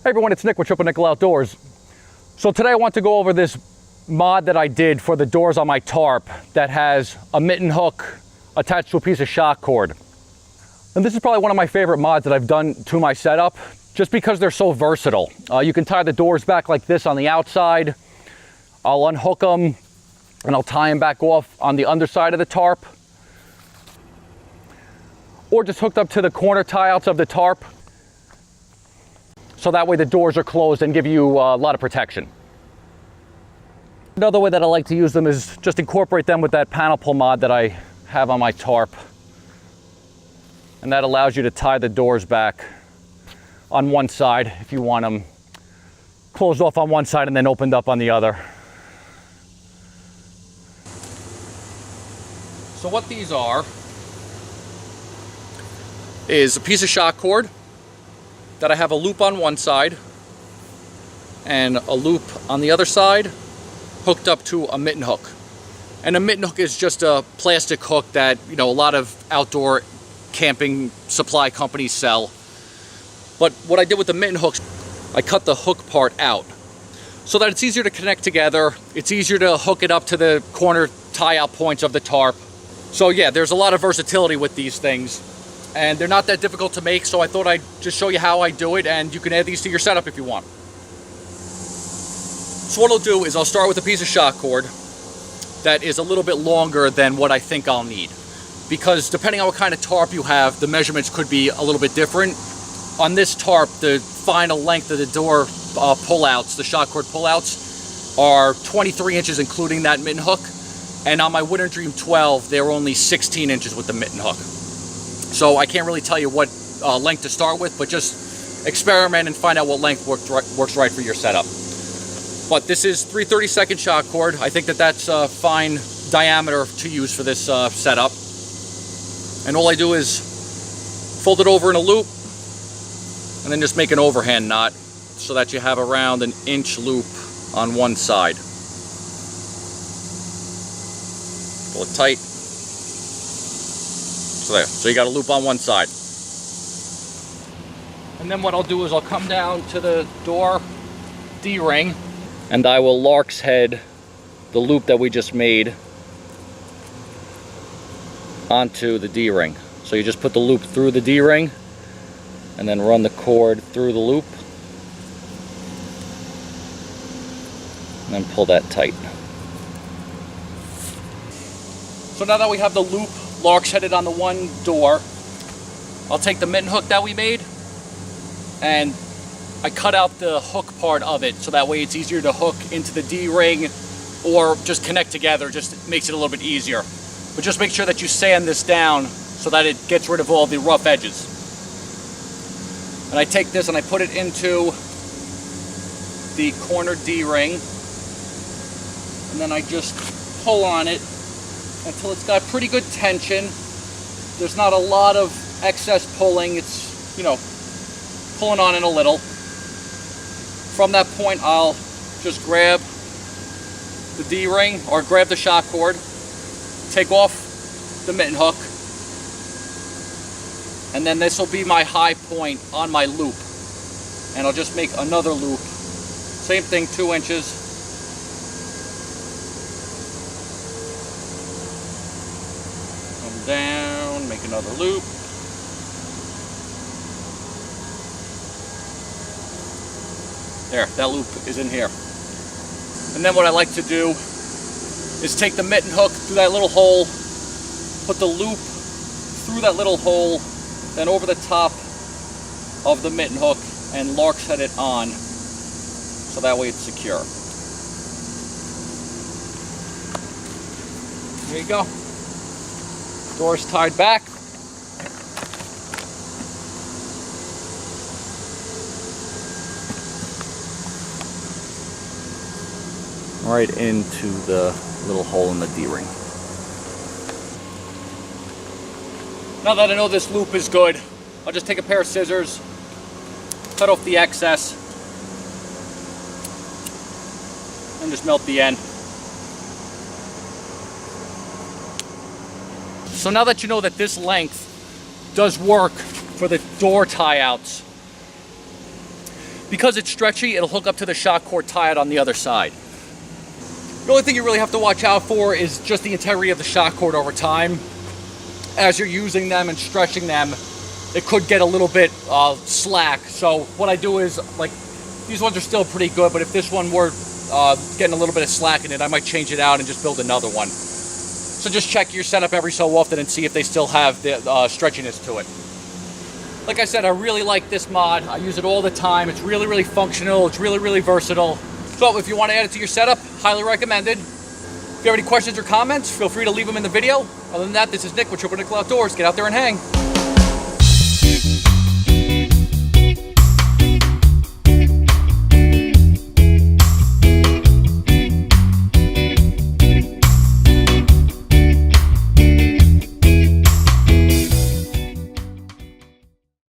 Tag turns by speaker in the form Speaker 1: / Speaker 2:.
Speaker 1: Hey everyone, it's Nick with Triple Nickel Outdoors. So today I want to go over this mod that I did for the doors on my tarp that has a mitten hook attached to a piece of shock cord. And this is probably one of my favorite mods that I've done to my setup, just because they're so versatile. You can tie the doors back like this on the outside. I'll unhook them and I'll tie them back off on the underside of the tarp. Or just hooked up to the corner tie-outs of the tarp. So that way the doors are closed and give you a lot of protection. Another way that I like to use them is just incorporate them with that panel pull mod that I have on my tarp. And that allows you to tie the doors back on one side if you want them closed off on one side and then opened up on the other. So what these are is a piece of shock cord that I have a loop on one side and a loop on the other side hooked up to a mitten hook. And a mitten hook is just a plastic hook that, you know, a lot of outdoor camping supply companies sell. But what I did with the mitten hooks, I cut the hook part out so that it's easier to connect together. It's easier to hook it up to the corner tie-out points of the tarp. So yeah, there's a lot of versatility with these things. And they're not that difficult to make, so I thought I'd just show you how I do it, and you can add these to your setup if you want. So what I'll do is I'll start with a piece of shock cord that is a little bit longer than what I think I'll need. Because depending on what kind of tarp you have, the measurements could be a little bit different. On this tarp, the final length of the door pullouts, the shock cord pullouts, are 23 inches including that mitten hook. And on my Winter Dream 12, they were only 16 inches with the mitten hook. So I can't really tell you what length to start with, but just experiment and find out what length works right for your setup. But this is 3/32 shock cord. I think that that's a fine diameter to use for this setup. And all I do is fold it over in a loop and then just make an overhand knot so that you have around an inch loop on one side. Pull it tight. So there, so you got a loop on one side. And then what I'll do is I'll come down to the door D-ring and I will Lark's head the loop that we just made onto the D-ring. So you just put the loop through the D-ring and then run the cord through the loop and then pull that tight. So now that we have the loop Lark's headed on the one door, I'll take the mitten hook that we made and I cut out the hook part of it so that way it's easier to hook into the D-ring or just connect together. Just makes it a little bit easier. But just make sure that you sand this down so that it gets rid of all the rough edges. And I take this and I put it into the corner D-ring and then I just pull on it until it's got pretty good tension. There's not a lot of excess pulling. It's, you know, pulling on it a little. From that point, I'll just grab the D-ring or grab the shock cord, take off the mitten hook, and then this will be my high point on my loop. And I'll just make another loop. Same thing, 2 inches. Down, make another loop. There, that loop is in here. And then what I like to do is take the mitten hook through that little hole, put the loop through that little hole, then over the top of the mitten hook and Lark's head it on, so that way it's secure. There you go. Doors tied back. Right into the little hole in the D-ring. Now that I know this loop is good, I'll just take a pair of scissors, cut off the excess, and just melt the end. So now that you know that this length does work for the door tie outs, Because it's stretchy, it'll hook up to the shock cord tied on the other side. The only thing you really have to watch out for is just the integrity of the shock cord over time. As you're using them and stretching them, it could get a little bit slack. So what I do is, like, these ones are still pretty good, but if this one were getting a little bit of slack in it, I might change it out and just build another one. So just check your setup every so often and see if they still have the stretchiness to it. Like I said, I really like this mod. I use it all the time. It's really, really functional. It's really, really versatile. So if you want to add it to your setup, highly recommended. If you have any questions or comments, feel free to leave them in the video. Other than that, this is Nick with Triple Nickel Outdoors. Get out there and hang.